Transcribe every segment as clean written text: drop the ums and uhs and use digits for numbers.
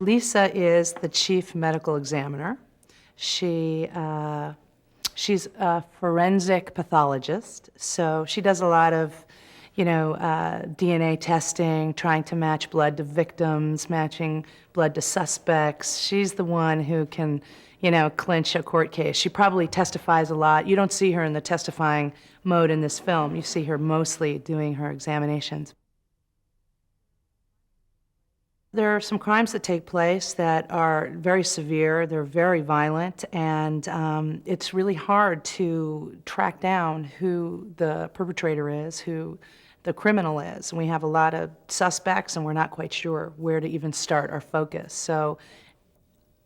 Lisa is the chief medical examiner. She's a forensic pathologist, so she does a lot of, DNA testing, trying to match blood to victims, matching blood to suspects. She's the one who can, clinch a court case. She probably testifies a lot. You don't see her in the testifying mode in this film. You see her mostly doing her examinations. There are some crimes that take place that are very severe, they're very violent, and it's really hard to track down who the perpetrator is, who the criminal is. And we have a lot of suspects, and we're not quite sure where to even start our focus. So,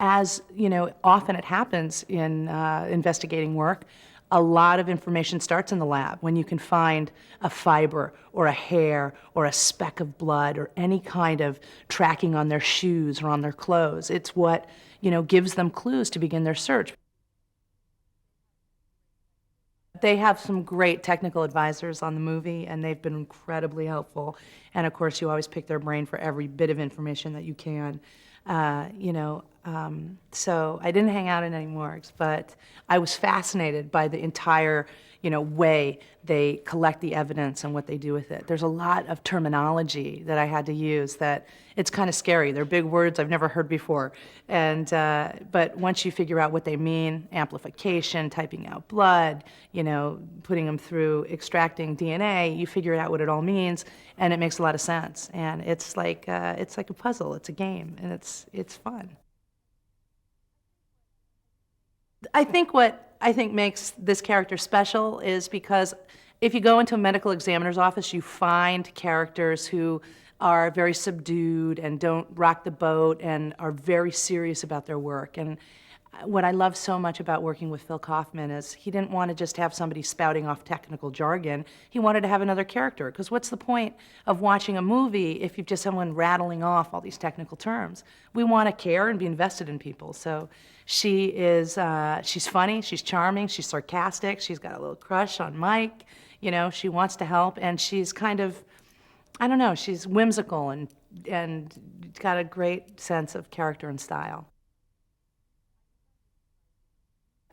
as often it happens in investigating work, a lot of information starts in the lab when you can find a fiber or a hair or a speck of blood or any kind of tracking on their shoes or on their clothes. It's what gives them clues to begin their search. They have some great technical advisors on the movie, and they've been incredibly helpful. And of course, you always pick their brain for every bit of information that you can. So I didn't hang out in any morgues, but I was fascinated by the entire, way they collect the evidence and what they do with it. There's a lot of terminology that I had to use that it's kind of scary. They're big words I've never heard before. And, but once you figure out what they mean, amplification, typing out blood, putting them through extracting DNA, you figure out what it all means, and it makes a lot of sense. And it's like a puzzle, it's a game, and it's fun. What I think makes this character special is because if you go into a medical examiner's office, you find characters who are very subdued and don't rock the boat and are very serious about their work. And what I love so much about working with Phil Kaufman is he didn't want to just have somebody spouting off technical jargon. He wanted to have another character, because what's the point of watching a movie if you've just someone rattling off all these technical terms? We want to care and be invested in people. So she's funny, she's charming, she's sarcastic, she's got a little crush on Mike, she wants to help, and she's kind of, I don't know, she's whimsical and got a great sense of character and style.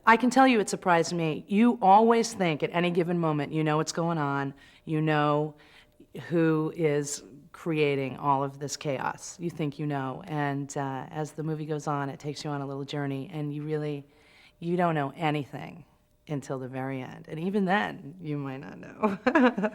I can tell you it surprised me. You always think at any given moment, what's going on, who is creating all of this chaos. You think you know. And as the movie goes on, it takes you on a little journey, and you don't know anything until the very end. And even then, you might not know.